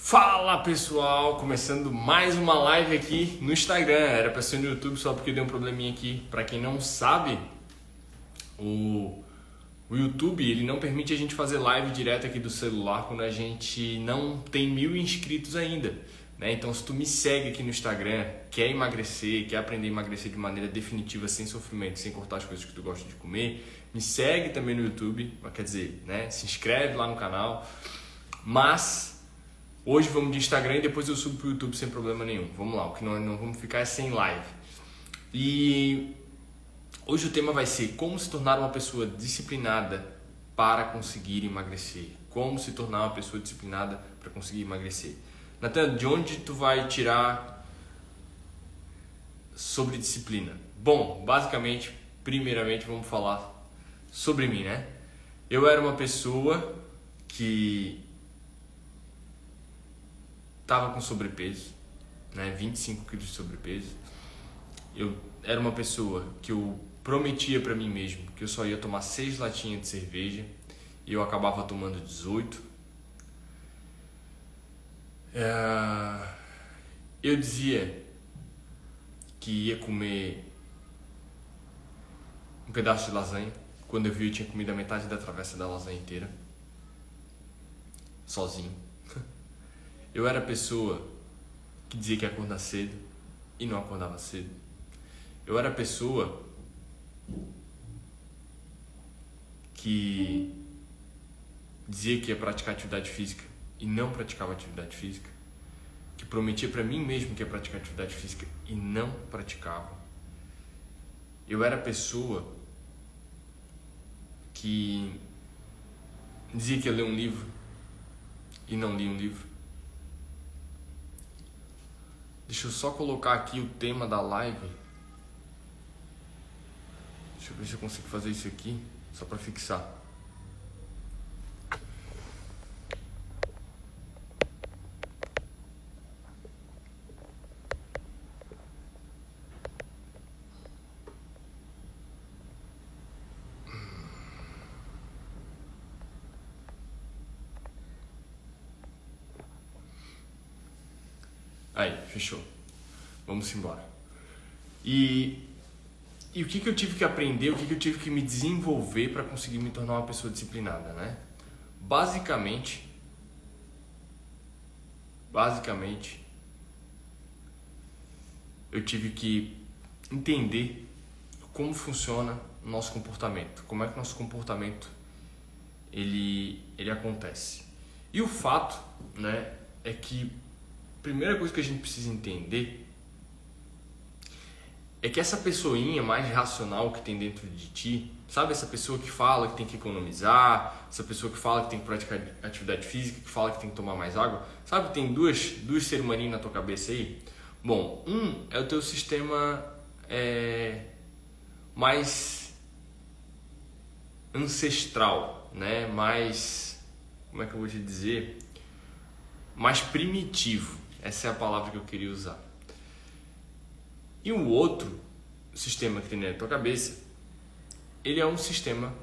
Fala pessoal, começando mais uma live aqui no Instagram. Era para ser no YouTube só porque deu um probleminha aqui. Para quem não sabe, o YouTube ele não permite a gente fazer live direto aqui do celular quando a gente não tem 1000 inscritos ainda, né? Então se tu me segue aqui no Instagram, quer emagrecer, quer aprender a emagrecer de maneira definitiva, sem sofrimento, sem cortar as coisas que tu gosta de comer, me segue também no YouTube, quer dizer, né? Se inscreve lá no canal. Mas hoje vamos de Instagram e depois eu subo pro YouTube sem problema nenhum. Vamos lá, o que não vamos ficar é sem live. E hoje o tema vai ser como se tornar uma pessoa disciplinada para conseguir emagrecer. Como se tornar uma pessoa disciplinada para conseguir emagrecer. Natan, de onde tu vai tirar sobre disciplina? Bom, basicamente, primeiramente vamos falar sobre mim, né? Eu era uma pessoa que estava com sobrepeso, né? 25 quilos de sobrepeso. Eu era uma pessoa que eu prometia para mim mesmo que eu só ia tomar 6 latinhas de cerveja e eu acabava tomando 18. Eu dizia que ia comer um pedaço de lasanha. Quando eu vi, eu tinha comido a metade da travessa da lasanha inteira, sozinho. Eu era a pessoa que dizia que ia acordar cedo e não acordava cedo. Eu era a pessoa que dizia que ia praticar atividade física e não praticava atividade física. Que prometia para mim mesmo que ia praticar atividade física e não praticava. Eu era a pessoa que dizia que ia ler um livro e não lia um livro. Deixa eu só colocar aqui o tema da live. Deixa eu ver se eu consigo fazer isso aqui, só para fixar. Aí, fechou. Vamos embora. E o que eu tive que aprender, o que eu tive que me desenvolver para conseguir me tornar uma pessoa disciplinada, né? Basicamente, eu tive que entender como funciona o nosso comportamento, como é que o nosso comportamento ele acontece. E o fato, né, é que a primeira coisa que a gente precisa entender é que essa pessoinha mais racional que tem dentro de ti, sabe, essa pessoa que fala que tem que economizar, essa pessoa que fala que tem que praticar atividade física, que fala que tem que tomar mais água, sabe, tem duas ser humaninhos na tua cabeça aí? Bom, é o teu sistema mais ancestral, né? Mais, como é que eu vou te dizer? Mais primitivo. Essa é a palavra que eu queria usar. E o outro sistema que tem na tua cabeça, ele é um sistema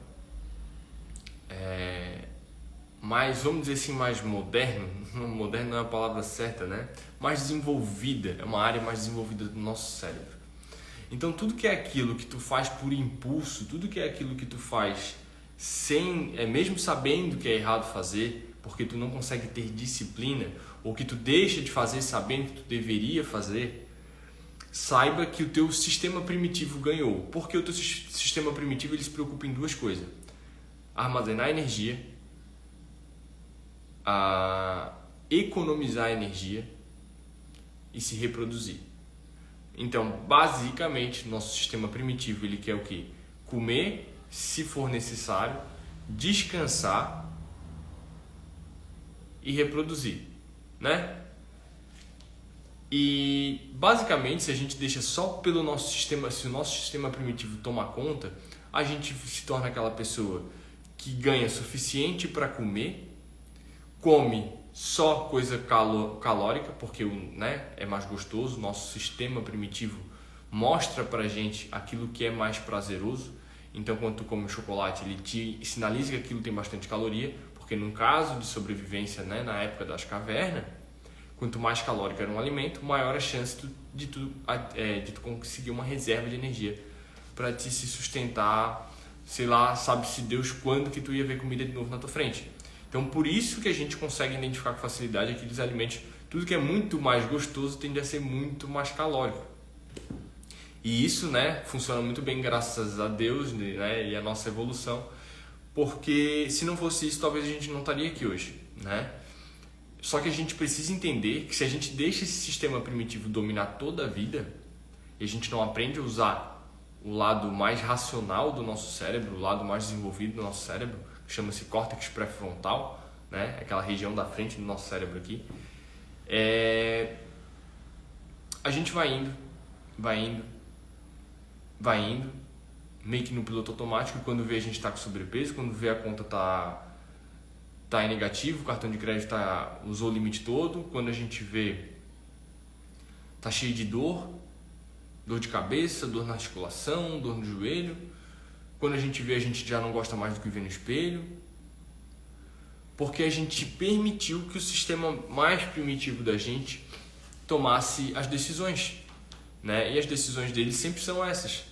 mais, vamos dizer assim, mais moderno. Moderno não é a palavra certa, né? Mais desenvolvida, é uma área mais desenvolvida do nosso cérebro. Então tudo que é aquilo que tu faz por impulso, tudo que é aquilo que tu faz sem, mesmo sabendo que é errado fazer, porque tu não consegue ter disciplina, ou que tu deixa de fazer sabendo que tu deveria fazer, saiba que o teu sistema primitivo ganhou. Porque o teu sistema primitivo ele se preocupa em duas coisas: armazenar energia, economizar energia e se reproduzir. Então, basicamente, nosso sistema primitivo ele quer o quê? Comer, se for necessário, descansar e reproduzir, né? E basicamente, se a gente deixa só pelo nosso sistema, se o nosso sistema primitivo tomar conta, a gente se torna aquela pessoa que ganha suficiente para comer, come só coisa calórica, porque, né, é mais gostoso. Nosso sistema primitivo mostra pra gente aquilo que é mais prazeroso. Então, quando tu come chocolate, ele te sinaliza que aquilo tem bastante caloria, porque num caso de sobrevivência, né, na época das cavernas, quanto mais calórico era um alimento, maior a chance de tu conseguir uma reserva de energia para te se sustentar, sei lá, sabe-se Deus quando que tu ia ver comida de novo na tua frente. Então, por isso que a gente consegue identificar com facilidade aqueles alimentos, tudo que é muito mais gostoso tende a ser muito mais calórico. E isso, né, funciona muito bem graças a Deus, né, e a nossa evolução, porque se não fosse isso, talvez a gente não estaria aqui hoje, né? Só que a gente precisa entender que se a gente deixa esse sistema primitivo dominar toda a vida e a gente não aprende a usar o lado mais racional do nosso cérebro, o lado mais desenvolvido do nosso cérebro, que chama-se córtex pré-frontal, né? Aquela região da frente do nosso cérebro aqui, a gente vai indo, meio que no piloto automático, e quando vê a gente está com sobrepeso, quando vê a conta tá em negativo, o cartão de crédito usou o limite todo, quando a gente vê tá cheio de dor de cabeça, dor na articulação, dor no joelho, quando a gente vê a gente já não gosta mais do que vê no espelho, porque a gente permitiu que o sistema mais primitivo da gente tomasse as decisões, né? E as decisões dele sempre são essas: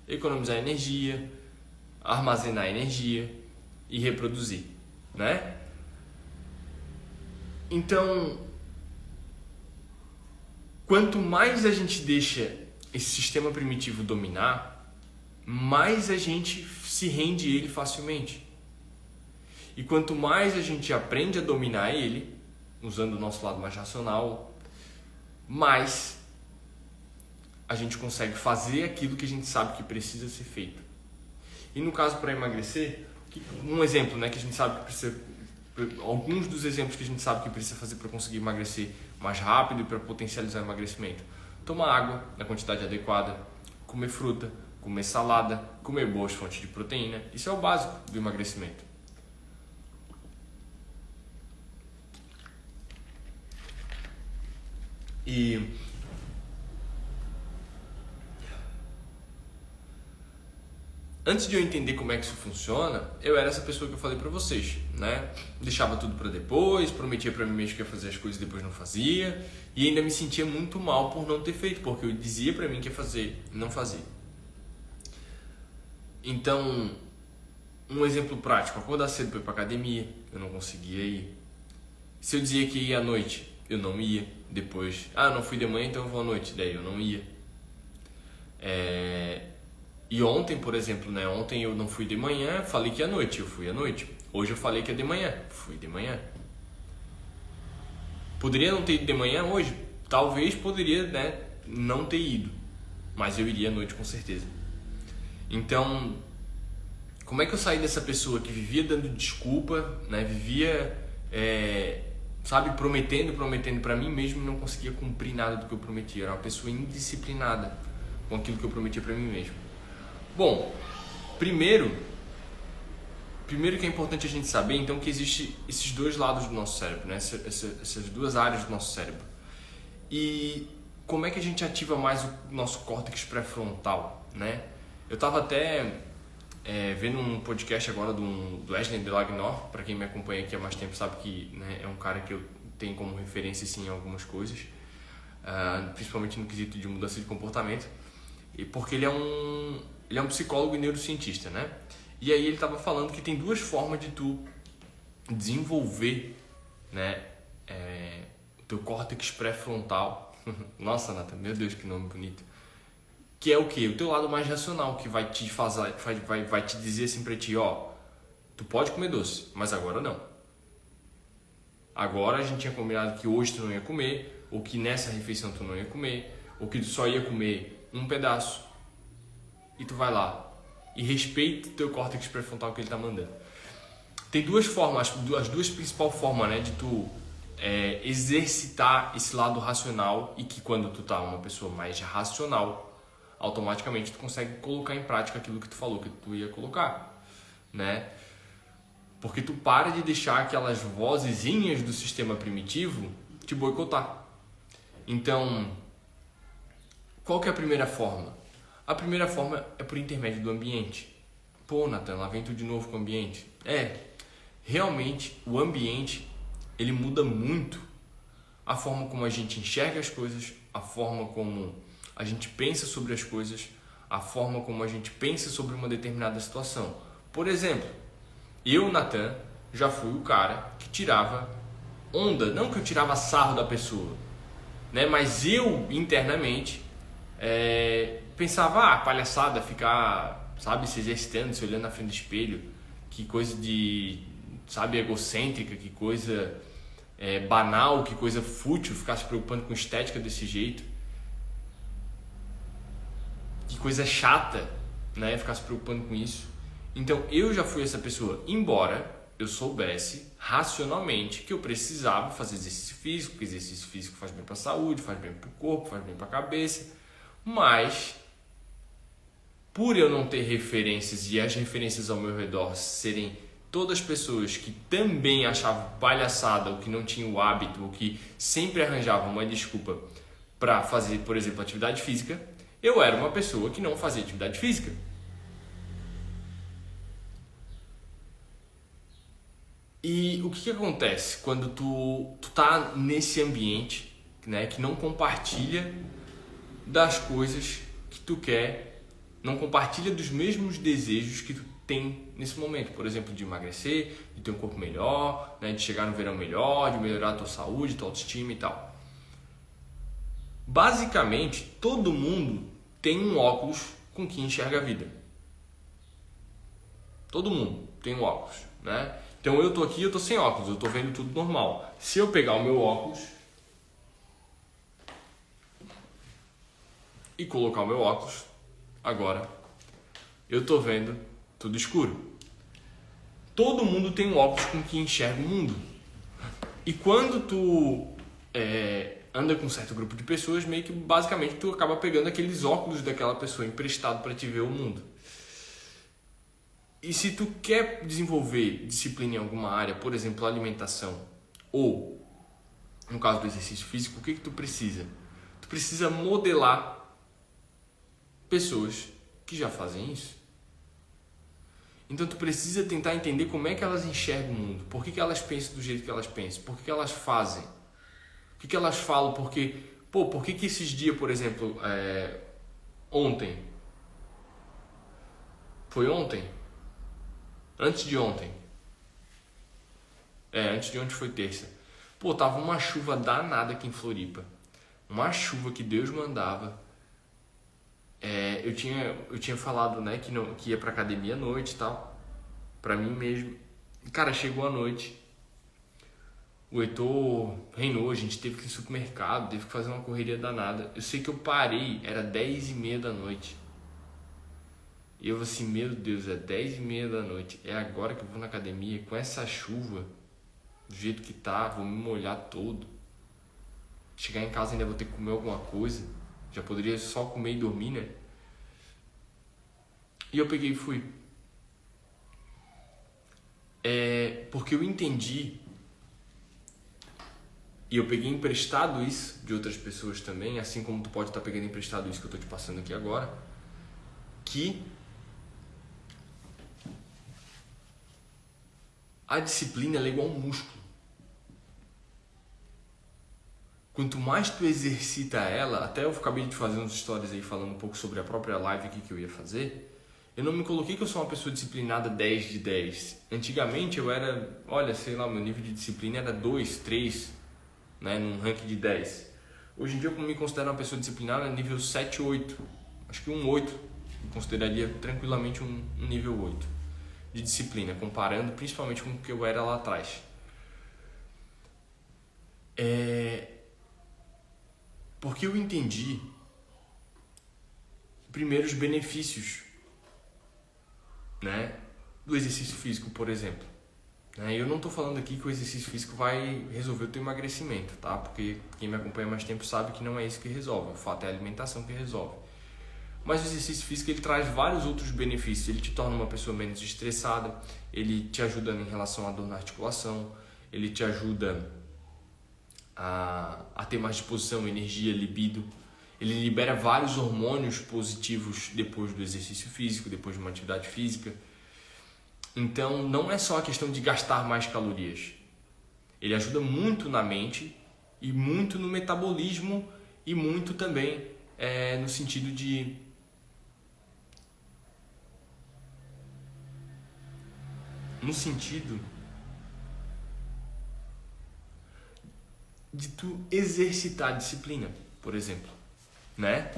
economizar energia, armazenar energia e reproduzir, né? Então, quanto mais a gente deixa esse sistema primitivo dominar, mais a gente se rende a ele facilmente. E quanto mais a gente aprende a dominar ele, usando o nosso lado mais racional, mais a gente consegue fazer aquilo que a gente sabe que precisa ser feito. E no caso, para emagrecer, um exemplo, né, que a gente sabe que precisa, alguns dos exemplos que a gente sabe que precisa fazer para conseguir emagrecer mais rápido e para potencializar o emagrecimento: tomar água na quantidade adequada, comer fruta, comer salada, comer boas fontes de proteína. Isso é o básico do emagrecimento. E antes de eu entender como é que isso funciona, eu era essa pessoa que eu falei pra vocês, né? Deixava tudo pra depois, prometia pra mim mesmo que ia fazer as coisas e depois não fazia, e ainda me sentia muito mal por não ter feito, porque eu dizia pra mim que ia fazer e não fazia. Então, um exemplo prático: acordar cedo pra ir pra academia, eu não conseguia ir. Se eu dizia que ia à noite, eu não ia. Depois, não fui de manhã, então eu vou à noite, daí eu não ia. E ontem, por exemplo, né? Ontem eu não fui de manhã, falei que ia à noite, eu fui à noite. Hoje eu falei que ia de manhã, fui de manhã. Poderia não ter ido de manhã hoje? Talvez poderia, né, não ter ido, mas eu iria à noite com certeza. Então, como é que eu saí dessa pessoa que vivia dando desculpa, né? Vivia, prometendo para mim mesmo e não conseguia cumprir nada do que eu prometia. Era uma pessoa indisciplinada com aquilo que eu prometia para mim mesmo. Bom, primeiro que é importante a gente saber, então, que existe esses dois lados do nosso cérebro, né? Essas duas áreas do nosso cérebro. E como é que a gente ativa mais o nosso córtex pré-frontal, né? Eu estava até vendo um podcast agora do Wesley Delagnor. Para quem me acompanha aqui há mais tempo sabe que, né, é um cara que eu tenho como referência, sim, em algumas coisas, principalmente no quesito de mudança de comportamento, e porque ele é um psicólogo e neurocientista, né? E aí ele estava falando que tem duas formas de tu desenvolver, né, o teu córtex pré-frontal. Nossa, Nathan, meu Deus, que nome bonito. Que é o quê? O teu lado mais racional, que vai te fazer, vai te dizer assim pra ti: tu pode comer doce, mas agora não. Agora a gente tinha combinado que hoje tu não ia comer, ou que nessa refeição tu não ia comer, ou que tu só ia comer um pedaço. E tu vai lá e respeita o teu córtex pré-frontal que ele tá mandando. Tem duas formas, as duas principais formas, né, de tu exercitar esse lado racional, e que quando tu tá uma pessoa mais racional, automaticamente tu consegue colocar em prática aquilo que tu falou que tu ia colocar, né? Porque tu para de deixar aquelas vozezinhas do sistema primitivo te boicotar. Então, qual que é a primeira forma? A primeira forma é por intermédio do ambiente. Pô, Nathan, lá vem tu de novo com o ambiente. Realmente o ambiente, ele muda muito a forma como a gente enxerga as coisas, a forma como a gente pensa sobre as coisas, a forma como a gente pensa sobre uma determinada situação. Por exemplo, eu, Natan, já fui o cara que tirava onda, não que eu tirava sarro da pessoa, né? Mas eu internamente pensava, palhaçada, ficar, sabe, se exercitando, se olhando na frente do espelho, que coisa de, sabe, egocêntrica, que coisa banal, que coisa fútil, ficar se preocupando com estética desse jeito, que coisa chata, né, ficar se preocupando com isso. Então eu já fui essa pessoa, embora eu soubesse racionalmente que eu precisava fazer exercício físico, porque exercício físico faz bem para a saúde, faz bem para o corpo, faz bem para a cabeça, mas por eu não ter referências e as referências ao meu redor serem todas pessoas que também achavam palhaçada, ou que não tinham o hábito, ou que sempre arranjavam uma desculpa para fazer, por exemplo, atividade física, eu era uma pessoa que não fazia atividade física. E o que acontece quando tu tá nesse ambiente, né, que não compartilha das coisas que tu quer, não compartilha dos mesmos desejos que tu tem nesse momento, por exemplo, de emagrecer, de ter um corpo melhor, né, de chegar no verão melhor, de melhorar a tua saúde, tua autoestima e tal. Basicamente, todo mundo tem um óculos com que enxerga a vida. Todo mundo tem um óculos, né? Então eu tô aqui, eu tô sem óculos, eu tô vendo tudo normal. Se eu pegar o meu óculos e colocar o meu óculos, agora eu tô vendo tudo escuro. Todo mundo tem um óculos com que enxerga o mundo. E quando tu anda com um certo grupo de pessoas, meio que basicamente tu acaba pegando aqueles óculos daquela pessoa emprestado para te ver o mundo. E se tu quer desenvolver disciplina em alguma área, por exemplo, alimentação, ou no caso do exercício físico, o que tu precisa? Tu precisa modelar pessoas que já fazem isso. Então tu precisa tentar entender como é que elas enxergam o mundo, por que elas pensam do jeito que elas pensam, por que elas fazem, o que elas falam, por que esses dias, por exemplo, ontem, foi ontem? Antes de ontem. Antes de ontem foi terça. Tava uma chuva danada aqui em Floripa. Uma chuva que Deus mandava. Eu tinha falado, né, que ia pra academia à noite e tal. Pra mim mesmo. Cara, chegou a noite. O Heitor reinou, a gente teve que ir no supermercado, teve que fazer uma correria danada. Eu sei que eu parei, era 10h30 da noite. E eu assim, meu Deus, é 10h30 da noite, é agora que eu vou na academia, com essa chuva, do jeito que tá, vou me molhar todo. Chegar em casa ainda vou ter que comer alguma coisa, já poderia só comer e dormir, né? E eu peguei e fui. Porque eu entendi, e eu peguei emprestado isso de outras pessoas também, assim como tu pode estar pegando emprestado isso que eu tô te passando aqui agora, que a disciplina é igual a um músculo. Quanto mais tu exercita ela, até eu acabei de fazer uns stories aí falando um pouco sobre a própria live aqui que eu ia fazer, eu não me coloquei que eu sou uma pessoa disciplinada 10 de 10. Antigamente eu era, meu nível de disciplina era 2, 3, né, num ranking de 10. Hoje em dia eu me considero uma pessoa disciplinada nível 7, 8. Acho que um 8, eu consideraria tranquilamente um nível 8. De disciplina, comparando principalmente com o que eu era lá atrás. Porque eu entendi primeiro os benefícios, né, do exercício físico, por exemplo. Eu não estou falando aqui que o exercício físico vai resolver o teu emagrecimento, tá? Porque quem me acompanha mais tempo sabe que não é isso que resolve, o fato é a alimentação que resolve. Mas o exercício físico ele traz vários outros benefícios. Ele te torna uma pessoa menos estressada, ele te ajuda em relação à dor na articulação, ele te ajuda a ter mais disposição, energia, libido. Ele libera vários hormônios positivos depois do exercício físico, depois de uma atividade física. Então não é só a questão de gastar mais calorias. Ele ajuda muito na mente e muito no metabolismo e muito também no sentido de tu exercitar a disciplina, por exemplo, né?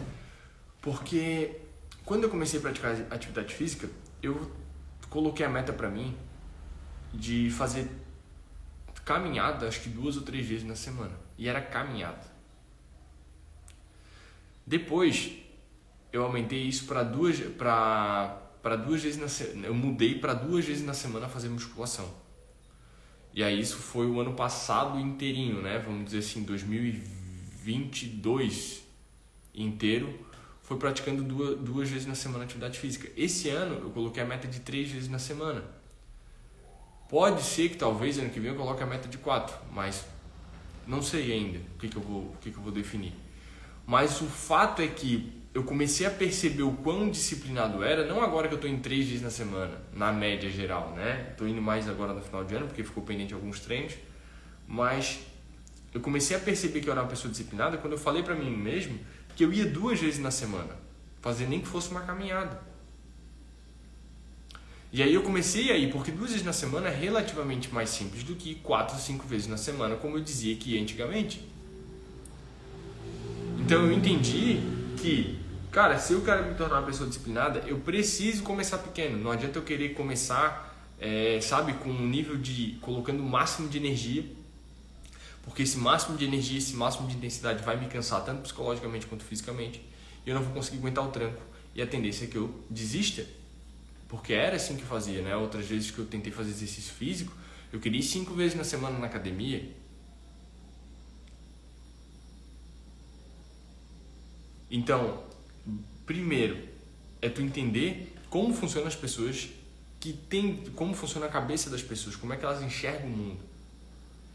Porque quando eu comecei a praticar atividade física, eu coloquei a meta para mim de fazer caminhada, acho que 2 ou 3 vezes na semana. E era caminhada. Depois, eu aumentei isso para 2 vezes na semana. Eu mudei para 2 vezes na semana fazer musculação. E aí isso foi o ano passado inteirinho, né? Vamos dizer assim, 2022 inteiro, foi praticando 2 vezes na semana atividade física. Esse ano eu coloquei a meta de 3 vezes na semana. Pode ser que talvez ano que vem eu coloque a meta de 4, mas não sei ainda o que eu vou definir. Mas o fato é que eu comecei a perceber o quão disciplinado era, não agora que eu estou em 3 vezes na semana, na média geral, né? Estou indo mais agora no final de ano, porque ficou pendente alguns treinos, mas eu comecei a perceber que eu era uma pessoa disciplinada quando eu falei para mim mesmo que eu ia 2 vezes na semana, fazer nem que fosse uma caminhada. E aí eu comecei a ir, porque 2 vezes na semana é relativamente mais simples do que 4 ou 5 vezes na semana, como eu dizia que ia antigamente. Então eu entendi que, cara, se eu quero me tornar uma pessoa disciplinada, eu preciso começar pequeno. Não adianta eu querer começar, com um nível de, colocando o máximo de energia, porque esse máximo de energia, esse máximo de intensidade vai me cansar tanto psicologicamente quanto fisicamente, e eu não vou conseguir aguentar o tranco. E a tendência é que eu desista, porque era assim que eu fazia, né? Outras vezes que eu tentei fazer exercício físico, eu queria ir 5 vezes na semana na academia. Então, primeiro, é tu entender como funcionam as pessoas, como funciona a cabeça das pessoas, como é que elas enxergam o mundo,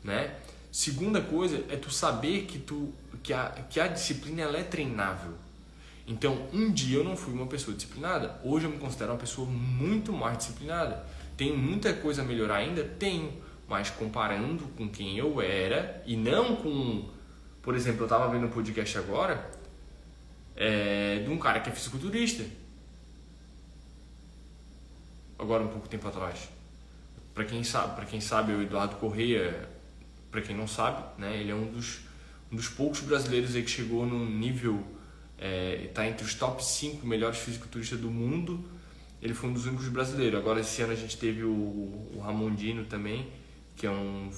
né? Segunda coisa é tu saber que a disciplina ela é treinável. Então, um dia eu não fui uma pessoa disciplinada, hoje eu me considero uma pessoa muito mais disciplinada. Tenho muita coisa a melhorar ainda? Tenho, mas comparando com quem eu era e não com... Por exemplo, eu estava vendo um podcast agora de um cara que é fisiculturista. Agora, um pouco tempo atrás. Para quem sabe, o Eduardo Corrêa, para quem não sabe, né, ele é um dos poucos brasileiros aí que chegou num nível... Está entre os top 5 melhores fisiculturistas do mundo. Ele foi um dos únicos brasileiros. Agora esse ano a gente teve o Ramondino também, que é um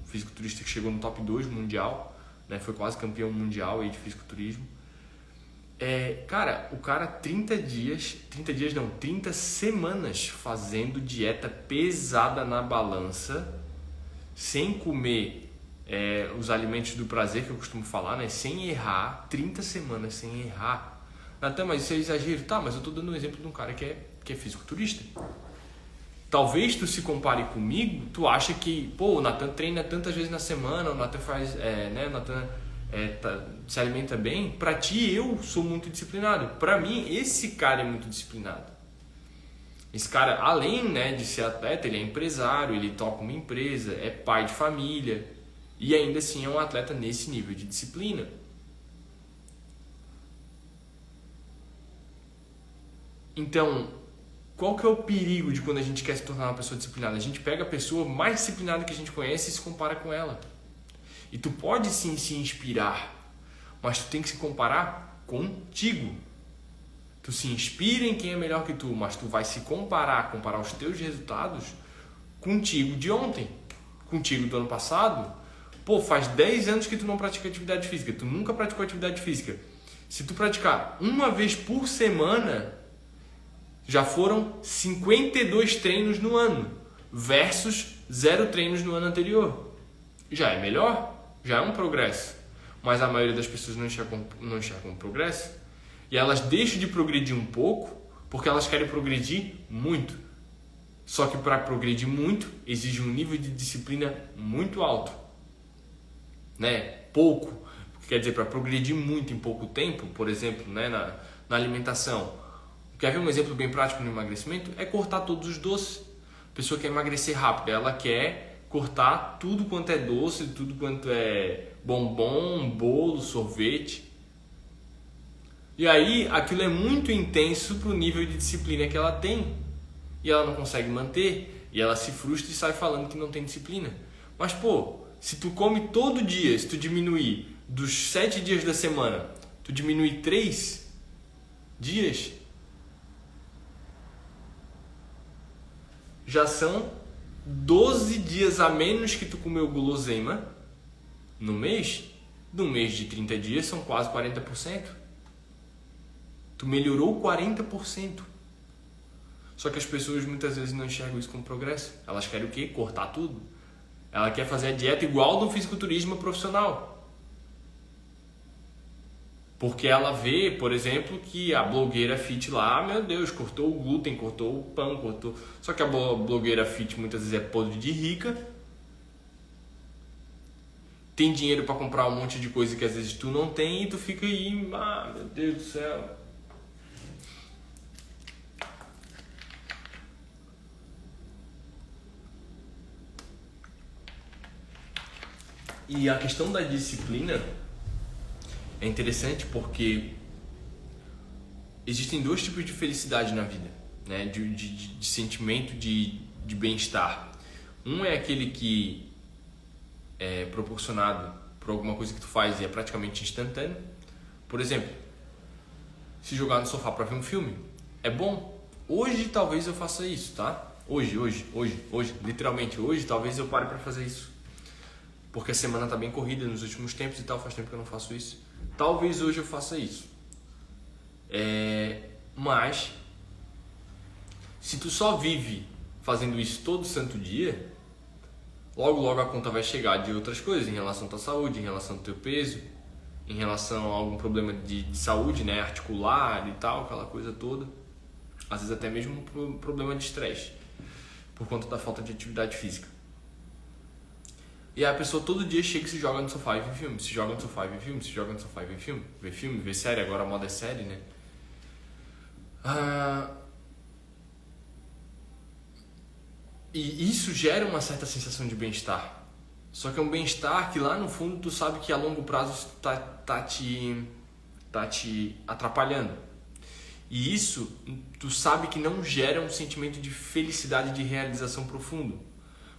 fisiculturista que chegou no top 2 mundial, né? Foi quase campeão mundial aí de fisiculturismo. Cara, o cara 30 semanas fazendo dieta pesada na balança, sem comer os alimentos do prazer, que eu costumo falar, né? Sem errar, 30 semanas sem errar. Natan, mas isso é exagero. Tá, mas eu tô dando um exemplo de um cara que é fisiculturista. Talvez tu se compare comigo, tu acha que, o Natan treina tantas vezes na semana, o Natan faz, o Natan se alimenta bem. Pra ti, eu sou muito disciplinado. Pra mim, esse cara é muito disciplinado. Esse cara, além, né, de ser atleta, ele é empresário, ele toca uma empresa, é pai de família. E ainda assim é um atleta nesse nível de disciplina. Então, qual que é o perigo de quando a gente quer se tornar uma pessoa disciplinada? A gente pega a pessoa mais disciplinada que a gente conhece e se compara com ela. E tu pode sim se inspirar, mas tu tem que se comparar contigo. Tu se inspira em quem é melhor que tu, mas tu vai se comparar os teus resultados contigo de ontem, contigo do ano passado. Faz 10 anos que tu não pratica atividade física, tu nunca praticou atividade física. Se tu praticar uma vez por semana, já foram 52 treinos no ano, versus 0 treinos no ano anterior. Já é melhor, já é um progresso. Mas a maioria das pessoas não enxergam progresso. E elas deixam de progredir um pouco, porque elas querem progredir muito. Só que para progredir muito, exige um nível de disciplina muito alto. Pouco, quer dizer, para progredir muito em pouco tempo, por exemplo, né, na alimentação. Quer ver um exemplo bem prático no emagrecimento? É cortar todos os doces. A pessoa quer emagrecer rápido, ela quer cortar tudo quanto é doce, tudo quanto é bombom, bolo, sorvete. E aí aquilo é muito intenso pro nível de disciplina que ela tem. E ela não consegue manter, e ela se frustra e sai falando que não tem disciplina. Mas pô, se tu come todo dia, se tu diminuir dos 7 dias da semana, tu diminuir 3 dias, já são 12 dias a menos que tu comeu guloseima no mês. No mês de 30 dias são quase 40%. Tu melhorou 40%. Só que as pessoas muitas vezes não enxergam isso como progresso. Elas querem o quê? Cortar tudo. Ela quer fazer a dieta igual do fisiculturismo profissional. Porque ela vê, por exemplo, que a blogueira fit lá, meu Deus, cortou o glúten, cortou o pão, cortou... Só que a blogueira fit muitas vezes é podre de rica. Tem dinheiro para comprar um monte de coisa que às vezes tu não tem e tu fica aí, meu Deus do céu. E a questão da disciplina é interessante porque existem dois tipos de felicidade na vida, né? De sentimento de bem-estar. Um é aquele que é proporcionado por alguma coisa que tu faz e é praticamente instantâneo. Por exemplo, se jogar no sofá para ver um filme, é bom. Hoje talvez eu faça isso, tá? Hoje, literalmente hoje, talvez eu pare para fazer isso. Porque a semana tá bem corrida nos últimos tempos e tal, faz tempo que eu não faço isso. Talvez hoje eu faça isso. Mas, se tu só vive fazendo isso todo santo dia, logo a conta vai chegar de outras coisas, em relação à tua saúde, em relação ao teu peso, em relação a algum problema de saúde, né, articular e tal, aquela coisa toda. Às vezes até mesmo um problema de estresse, por conta da falta de atividade física. E a pessoa todo dia chega e se joga no sofá e vê filme, se joga no sofá e vê filme, se joga no sofá e vê filme, vê série, agora a moda é série, né? E isso gera uma certa sensação de bem-estar. Só que é um bem-estar que lá no fundo tu sabe que a longo prazo isso tá te atrapalhando. E isso tu sabe que não gera um sentimento de felicidade, de realização profundo.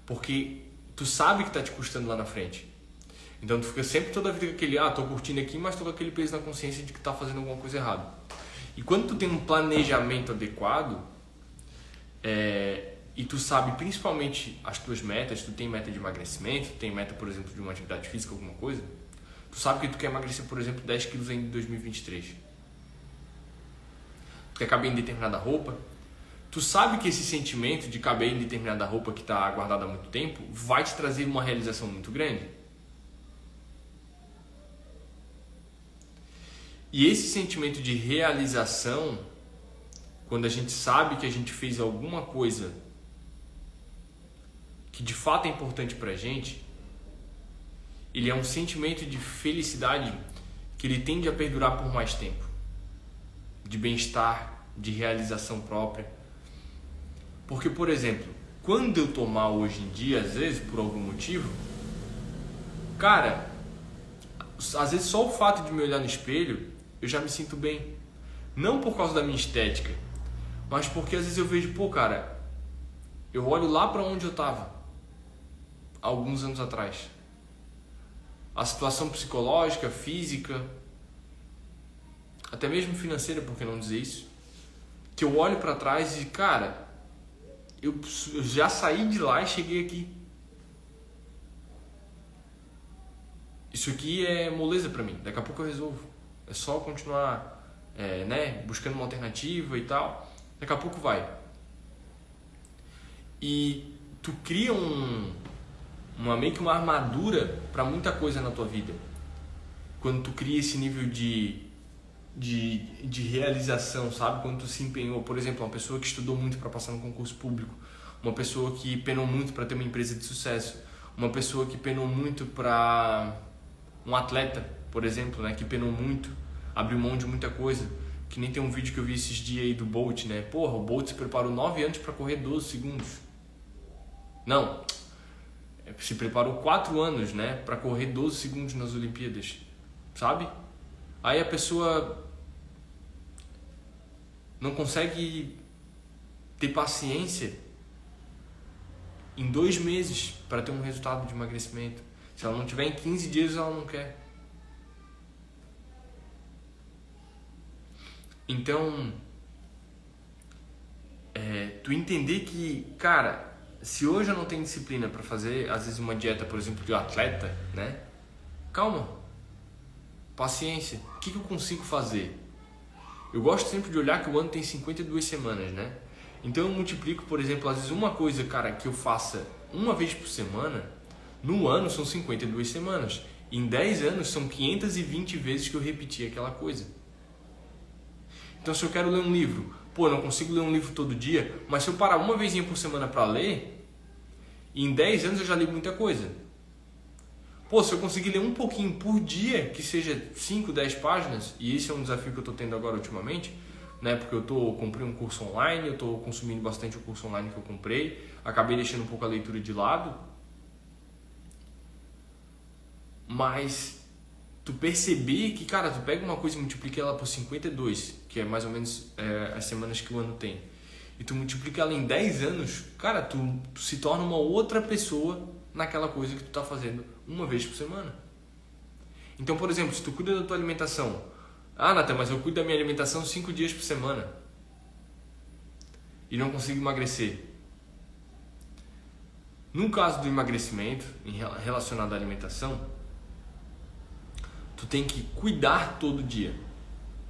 Porque tu sabe que tá te custando lá na frente. Então tu fica sempre toda a vida com aquele, tô curtindo aqui, mas tô com aquele peso na consciência de que tá fazendo alguma coisa errada. E quando tu tem um planejamento adequado, e tu sabe principalmente as tuas metas, tu tem meta de emagrecimento, tu tem meta, por exemplo, de uma atividade física, alguma coisa, tu sabe que tu quer emagrecer, por exemplo, 10 quilos em 2023. Tu quer caber em determinada roupa. Tu sabe que esse sentimento de caber em determinada roupa que está guardada há muito tempo vai te trazer uma realização muito grande. E esse sentimento de realização, quando a gente sabe que a gente fez alguma coisa que de fato é importante pra gente, ele é um sentimento de felicidade que ele tende a perdurar por mais tempo. De bem-estar, de realização própria. Porque, por exemplo, quando eu tô mal hoje em dia, às vezes, por algum motivo, cara, às vezes só o fato de me olhar no espelho, eu já me sinto bem. Não por causa da minha estética, mas porque às vezes eu vejo, cara, eu olho lá pra onde eu tava, há alguns anos atrás. A situação psicológica, física, até mesmo financeira, por que não dizer isso? Que eu olho pra trás e, cara, eu já saí de lá e cheguei aqui. Isso aqui é moleza pra mim. Daqui a pouco eu resolvo. É só continuar buscando uma alternativa e tal. Daqui a pouco vai. E tu cria meio que uma armadura pra muita coisa na tua vida. Quando tu cria esse nível de realização, sabe? Quando tu se empenhou, por exemplo, uma pessoa que estudou muito para passar no concurso público, uma pessoa que penou muito para ter uma empresa de sucesso, uma pessoa que penou muito para um atleta, por exemplo, né? Que penou muito, abriu mão de muita coisa, que nem tem um vídeo que eu vi esses dias aí do Bolt, né? O Bolt se preparou 9 anos para correr 12 segundos. Não, se preparou 4 anos, né, para correr 12 segundos nas Olimpíadas, sabe? Aí a pessoa não consegue ter paciência em 2 meses para ter um resultado de emagrecimento. Se ela não tiver em 15 dias, ela não quer. Então, tu entender que, cara, se hoje eu não tenho disciplina para fazer, às vezes, uma dieta, por exemplo, de um atleta, né? Calma, paciência. O que eu consigo fazer? Eu gosto sempre de olhar que o ano tem 52 semanas, né? Então eu multiplico, por exemplo, às vezes uma coisa, cara, que eu faça uma vez por semana, no ano são 52 semanas. Em 10 anos são 520 vezes que eu repeti aquela coisa. Então se eu quero ler um livro, eu não consigo ler um livro todo dia, mas se eu parar uma vezinha por semana para ler, em 10 anos eu já li muita coisa. Se eu conseguir ler um pouquinho por dia, que seja 5, 10 páginas, e esse é um desafio que eu estou tendo agora ultimamente, né? Porque eu comprei um curso online, eu estou consumindo bastante o curso online que eu comprei, acabei deixando um pouco a leitura de lado, mas tu perceber que, cara, tu pega uma coisa e multiplica ela por 52, que é mais ou menos as semanas que o ano tem, e tu multiplica ela em 10 anos, cara, tu se torna uma outra pessoa naquela coisa que tu tá fazendo uma vez por semana. Então, por exemplo, se tu cuida da tua alimentação, Nathan, mas eu cuido da minha alimentação 5 dias por semana e não consigo emagrecer. No caso do emagrecimento, relacionado à alimentação, tu tem que cuidar todo dia,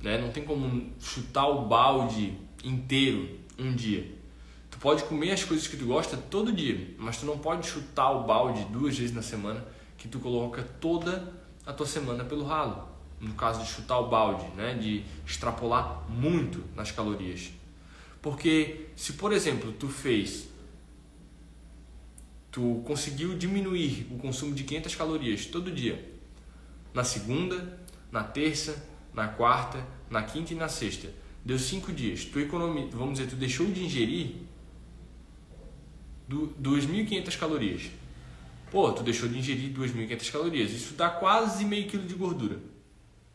né? Não tem como chutar o balde inteiro um dia. Tu pode comer as coisas que tu gosta todo dia, mas tu não pode chutar o balde 2 vezes na semana, que tu coloca toda a tua semana pelo ralo. No caso de chutar o balde, né? De extrapolar muito nas calorias. Porque se, por exemplo, tu conseguiu diminuir o consumo de 500 calorias todo dia, na segunda, na terça, na quarta, na quinta e na sexta, deu 5 dias, vamos dizer, tu deixou de ingerir 2.500 calorias. Tu deixou de ingerir 2.500 calorias, isso dá quase meio quilo de gordura.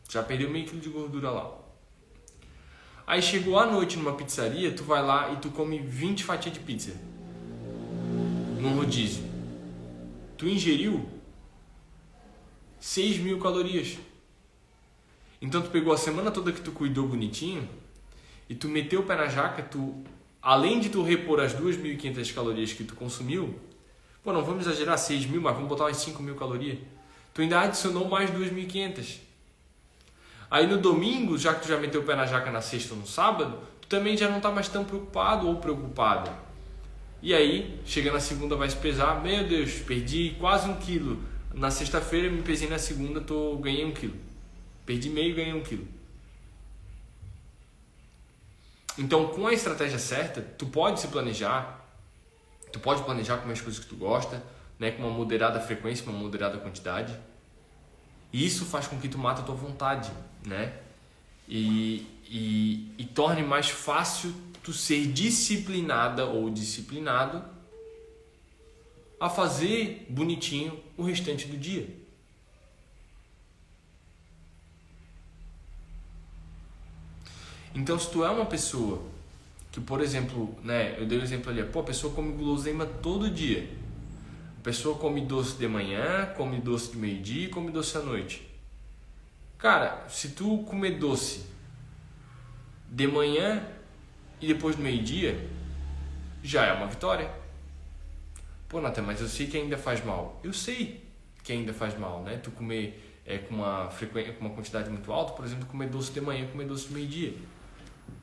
Já perdeu meio quilo de gordura lá. Aí chegou à noite numa pizzaria, tu vai lá e tu come 20 fatias de pizza num rodízio. Tu ingeriu 6.000 calorias. Então tu pegou a semana toda que tu cuidou bonitinho e tu meteu o pé na jaca, além de tu repor as 2.500 calorias que tu consumiu, não vamos exagerar 6.000, mas vamos botar umas 5.000 calorias. Tu ainda adicionou mais 2.500. Aí no domingo, já que tu já meteu o pé na jaca na sexta ou no sábado, tu também já não está mais tão preocupado ou preocupada. E aí, chega na segunda, vai se pesar, meu Deus, perdi quase 1 quilo. Na sexta-feira, me pesei na segunda, ganhei 1 quilo. Perdi meio, ganhei 1 quilo. Então, com a estratégia certa, tu pode se planejar, tu pode planejar comer as coisas que tu gosta, né, com uma moderada frequência, uma moderada quantidade. E isso faz com que tu mate a tua vontade, né? E torne mais fácil tu ser disciplinada ou disciplinado a fazer bonitinho o restante do dia. Então, se tu é uma pessoa que, por exemplo, né, eu dei um exemplo ali, a pessoa come guloseima todo dia. A pessoa come doce de manhã, come doce de meio-dia e come doce à noite. Cara, se tu comer doce de manhã e depois do meio-dia, já é uma vitória. Nathan, mas eu sei que ainda faz mal. Eu sei que ainda faz mal, né? Tu comer com uma quantidade muito alta, por exemplo, comer doce de manhã e comer doce de meio-dia.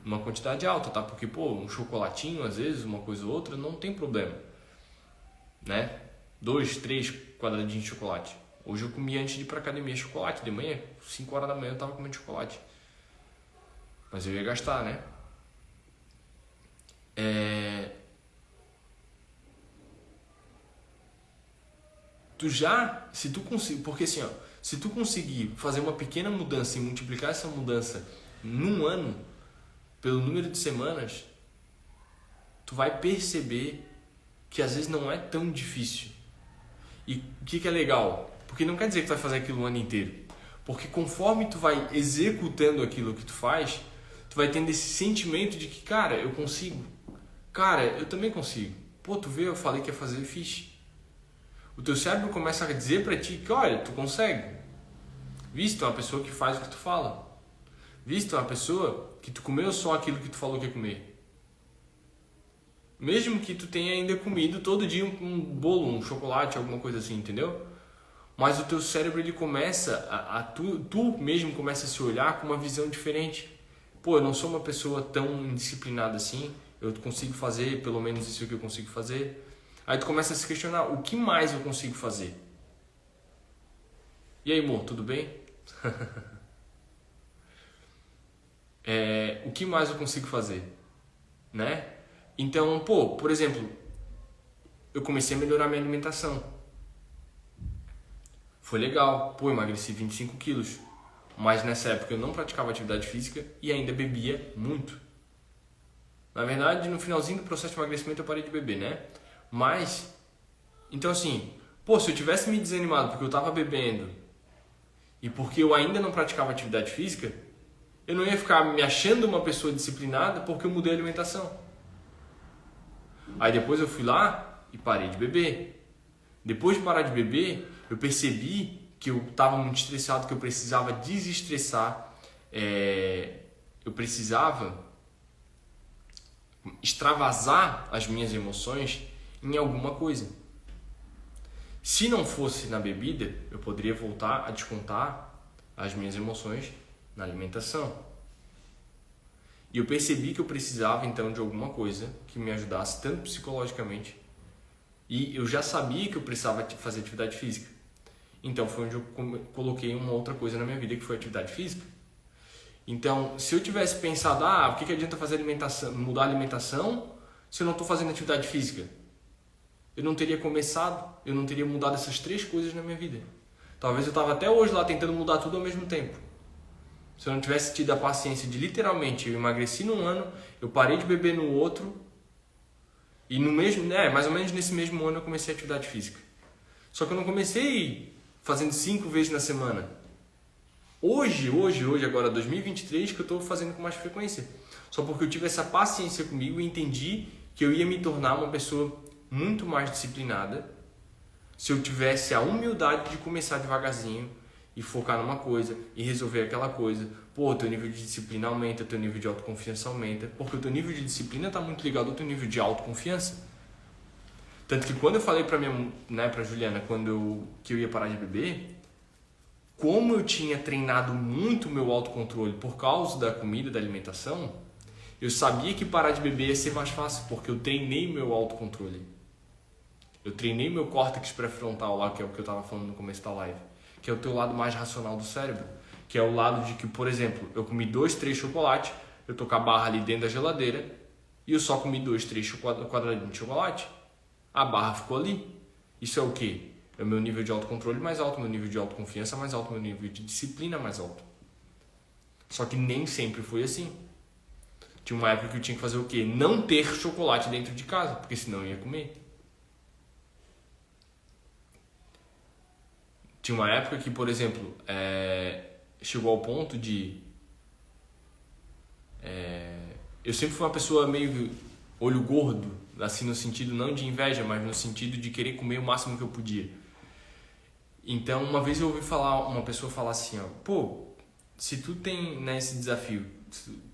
Uma quantidade alta, tá? Porque, um chocolatinho, às vezes, uma coisa ou outra, não tem problema, né? 2, 3 quadradinhos de chocolate. Hoje eu comi antes de ir pra academia chocolate. De manhã, 5 horas da manhã eu tava comendo chocolate. Mas eu ia gastar, né? Porque assim, se tu conseguir fazer uma pequena mudança e multiplicar essa mudança num ano, pelo número de semanas, tu vai perceber que às vezes não é tão difícil. E o que é legal? Porque não quer dizer que tu vai fazer aquilo o ano inteiro. Porque conforme tu vai executando aquilo que tu faz, tu vai tendo esse sentimento de que, cara, eu consigo. Cara, eu também consigo. Pô, tu vê, eu falei que ia fazer e fiz. O teu cérebro começa a dizer pra ti que, olha, tu consegue. Visto, tu é uma pessoa que faz o que tu fala. Visto, tu é uma pessoa que tu comeu só aquilo que tu falou que ia comer. Mesmo que tu tenha ainda comido todo dia um bolo, um chocolate, alguma coisa assim, entendeu? Mas o teu cérebro, ele começa, tu mesmo começa a se olhar com uma visão diferente. Pô, eu não sou uma pessoa tão indisciplinada assim, eu consigo fazer pelo menos isso que eu consigo fazer. Aí tu começa a se questionar, o que mais eu consigo fazer? E aí, amor, tudo bem? O que mais eu consigo fazer? Né? Então, pô, por exemplo, eu comecei a melhorar minha alimentação. Foi legal, pô, emagreci 25 quilos. Mas nessa época eu não praticava atividade física e ainda bebia muito. Na verdade, no finalzinho do processo de emagrecimento eu parei de beber, né? Mas, então assim, pô, se eu tivesse me desanimado porque eu tava bebendo e porque eu ainda não praticava atividade física, eu não ia ficar me achando uma pessoa disciplinada porque eu mudei a alimentação. Aí depois eu fui lá e parei de beber. Depois de parar de beber, eu percebi que eu estava muito estressado, que eu precisava desestressar, eu precisava extravasar as minhas emoções em alguma coisa. Se não fosse na bebida, eu poderia voltar a descontar as minhas emoções na alimentação. E eu percebi que eu precisava então de alguma coisa que me ajudasse tanto psicologicamente. E eu já sabia que eu precisava fazer atividade física. Então foi onde eu coloquei uma outra coisa na minha vida, que foi a atividade física. Então, se eu tivesse pensado, o que adianta fazer alimentação, mudar a alimentação se eu não estou fazendo atividade física? Eu não teria começado, eu não teria mudado essas 3 coisas na minha vida. Talvez eu estava até hoje lá tentando mudar tudo ao mesmo tempo. Se eu não tivesse tido a paciência de literalmente, eu emagreci num ano, eu parei de beber no outro, e no mesmo, mais ou menos nesse mesmo ano eu comecei a atividade física. Só que eu não comecei fazendo 5 vezes na semana. Hoje, agora 2023, que eu estou fazendo com mais frequência. Só porque eu tive essa paciência comigo e entendi que eu ia me tornar uma pessoa muito mais disciplinada se eu tivesse a humildade de começar devagarzinho e focar numa coisa e resolver aquela coisa. Pô, teu nível de disciplina aumenta, teu nível de autoconfiança aumenta, porque o teu nível de disciplina está muito ligado ao teu nível de autoconfiança. Tanto que quando eu falei pra Juliana, que eu ia parar de beber, como eu tinha treinado muito o meu autocontrole por causa da comida, da alimentação, eu sabia que parar de beber ia ser mais fácil, porque eu treinei meu autocontrole. Eu treinei meu córtex pré-frontal lá, que é o que eu estava falando no começo da live, que é o teu lado mais racional do cérebro, que é o lado de que, por exemplo, eu comi 2, 3 chocolates, eu tô com a barra ali dentro da geladeira e eu só comi 2, 3 quadradinhos de chocolate. A barra ficou ali. Isso é o quê? É o meu nível de autocontrole mais alto, meu nível de autoconfiança mais alto, meu nível de disciplina mais alto. Só que nem sempre foi assim. Tinha uma época que eu tinha que fazer o quê? Não ter chocolate dentro de casa, porque senão eu ia comer. Tinha uma época que, por exemplo, chegou ao ponto de... eu sempre fui uma pessoa meio olho gordo, assim no sentido não de inveja, mas no sentido de querer comer o máximo que eu podia. Então, uma vez eu ouvi uma pessoa falar assim, pô, se tu tem esse desafio,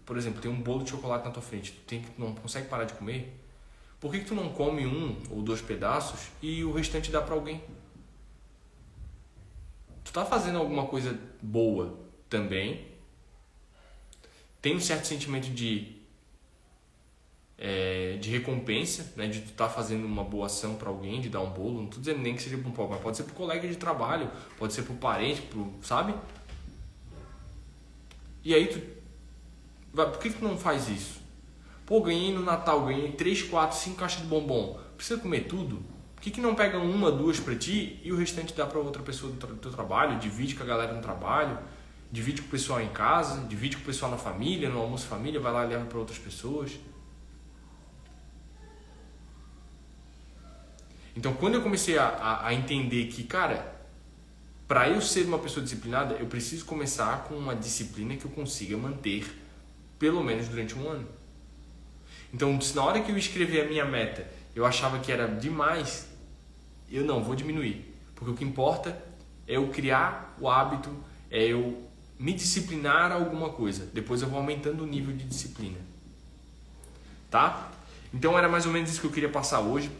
por exemplo, tem um bolo de chocolate na tua frente, tu não consegue parar de comer, por que tu não come 1 ou 2 pedaços e o restante dá pra alguém? Tu tá fazendo alguma coisa boa também, tem um certo sentimento de recompensa, né, de tu estar fazendo uma boa ação para alguém, de dar um bolo, não tô dizendo nem que seja para um pobre, mas pode ser para um colega de trabalho, pode ser para um parente, sabe? E aí por que tu não faz isso? Pô, ganhei no Natal, ganhei 3, 4, 5 caixas de bombom, precisa comer tudo? Por que não pega 1, 2 para ti e o restante dá para outra pessoa do teu trabalho, divide com a galera no trabalho, divide com o pessoal em casa, divide com o pessoal na família, no almoço família, vai lá e leva para outras pessoas. Então, quando eu comecei a entender que, cara, para eu ser uma pessoa disciplinada, eu preciso começar com uma disciplina que eu consiga manter pelo menos durante um ano. Então, se na hora que eu escrevi a minha meta, eu achava que era demais, eu não vou diminuir. Porque o que importa é eu criar o hábito, é eu me disciplinar a alguma coisa. Depois eu vou aumentando o nível de disciplina. Tá? Então, era mais ou menos isso que eu queria passar hoje.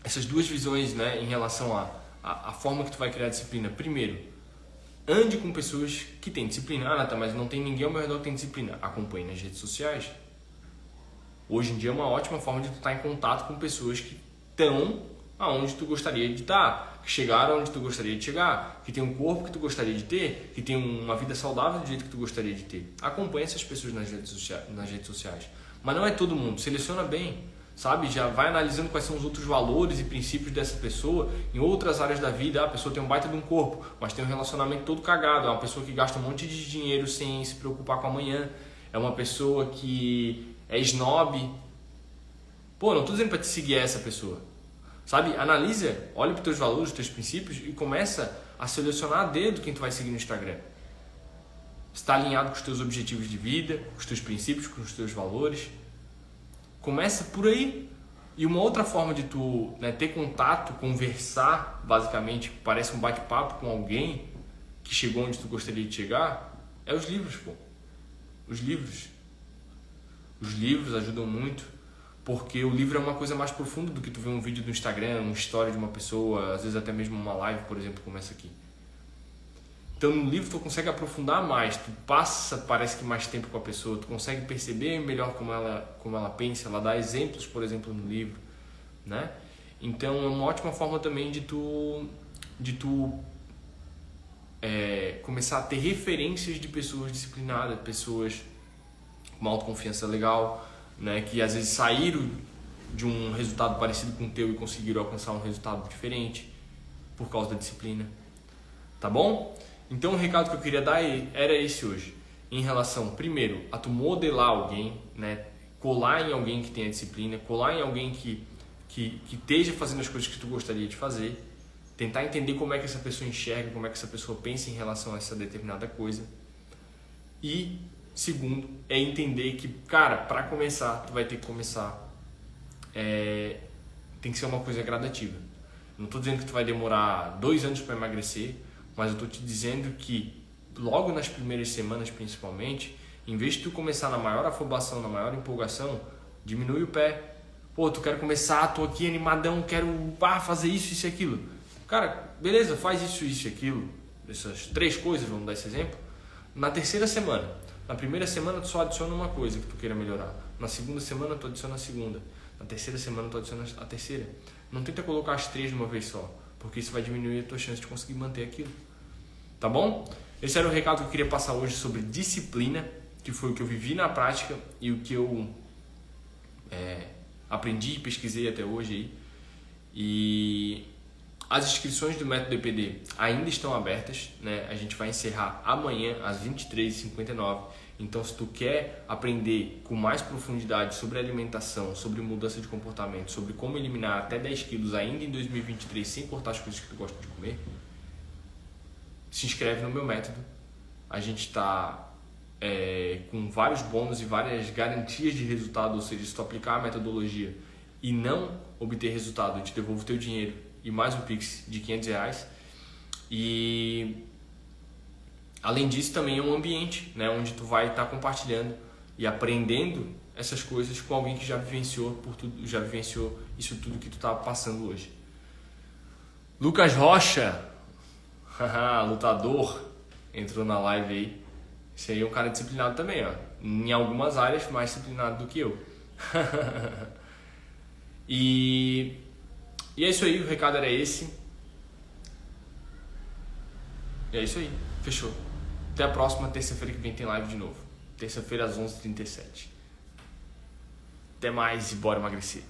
Essas duas visões, né, em relação a forma que tu vai criar disciplina. Primeiro, ande com pessoas que têm disciplina. Ah, Nata, mas não tem ninguém ao meu redor que tem disciplina. Acompanhe nas redes sociais. Hoje em dia é uma ótima forma de tu estar em contato com pessoas que estão aonde tu gostaria de estar, que chegaram onde tu gostaria de chegar, que tem um corpo que tu gostaria de ter, que tem uma vida saudável do jeito que tu gostaria de ter. Acompanhe essas pessoas nas redes sociais. Mas não é todo mundo. Seleciona bem. Sabe? Já vai analisando quais são os outros valores e princípios dessa pessoa em outras áreas da vida. A pessoa tem um baita de um corpo, mas tem um relacionamento todo cagado. É uma pessoa que gasta um monte de dinheiro sem se preocupar com amanhã. É uma pessoa que é snob. Pô, não tô dizendo para te seguir essa pessoa. Sabe? Analisa, olha para os teus valores, os teus princípios e começa a selecionar a dedo quem tu vai seguir no Instagram. Está alinhado com os teus objetivos de vida, com os teus princípios, com os teus valores. Começa por aí. E uma outra forma de tu, né, ter contato, conversar, basicamente, parece um bate-papo com alguém que chegou onde tu gostaria de chegar, é os livros, pô. Os livros. Os livros ajudam muito, porque o livro é uma coisa mais profunda do que tu ver um vídeo do Instagram, uma história de uma pessoa, às vezes até mesmo uma live, por exemplo, como essa aqui. Então no livro tu consegue aprofundar mais, tu passa, parece que mais tempo com a pessoa, tu consegue perceber melhor como ela pensa, ela dá exemplos, por exemplo, no livro, né? Então é uma ótima forma também de tu começar a ter referências de pessoas disciplinadas, pessoas com uma autoconfiança legal, né? Que às vezes saíram de um resultado parecido com o teu e conseguiram alcançar um resultado diferente por causa da disciplina, tá bom? Então o recado que eu queria dar era esse hoje, em relação, primeiro, a tu modelar alguém, né? Colar em alguém que tenha disciplina, colar em alguém que esteja fazendo as coisas que tu gostaria de fazer, tentar entender como é que essa pessoa enxerga, como é que essa pessoa pensa em relação a essa determinada coisa. E segundo, é entender que, cara, para começar, tu vai ter que começar, tem que ser uma coisa gradativa. Não estou dizendo que tu vai demorar 2 anos para emagrecer, mas eu estou te dizendo que logo nas primeiras semanas, principalmente, em vez de tu começar na maior afobação, na maior empolgação, diminui o pé. Pô, tu quer começar, tô aqui animadão, quero fazer isso e aquilo. Cara, beleza, faz isso e aquilo, essas 3 coisas, vamos dar esse exemplo. Na terceira semana, na primeira semana tu só adiciona uma coisa que tu queira melhorar. Na segunda semana tu adiciona a segunda. Na terceira semana tu adiciona a terceira. Não tenta colocar as 3 de uma vez só, porque isso vai diminuir a tua chance de conseguir manter aquilo. Tá bom? Esse era o recado que eu queria passar hoje sobre disciplina, que foi o que eu vivi na prática e o que eu aprendi e pesquisei até hoje aí. E as inscrições do Método EPD ainda estão abertas, né? A gente vai encerrar amanhã às 23h59. Então, se tu quer aprender com mais profundidade sobre alimentação, sobre mudança de comportamento, sobre como eliminar até 10 quilos ainda em 2023 sem cortar as coisas que tu gosta de comer, se inscreve no meu método. A gente está com vários bônus e várias garantias de resultado, ou seja, se tu aplicar a metodologia e não obter resultado, eu te devolvo o teu dinheiro e mais um Pix de R$500. E além disso também é um ambiente, né, onde tu vai estar compartilhando e aprendendo essas coisas com alguém que já vivenciou isso tudo que tu está passando hoje. Lucas Rocha, lutador, entrou na live aí. Esse aí é um cara disciplinado também, ó. Em algumas áreas mais disciplinado do que eu. E é isso aí, o recado era esse. E é isso aí, fechou. Até a próxima terça-feira que vem tem live de novo. Terça-feira às 11h37. Até mais e bora emagrecer.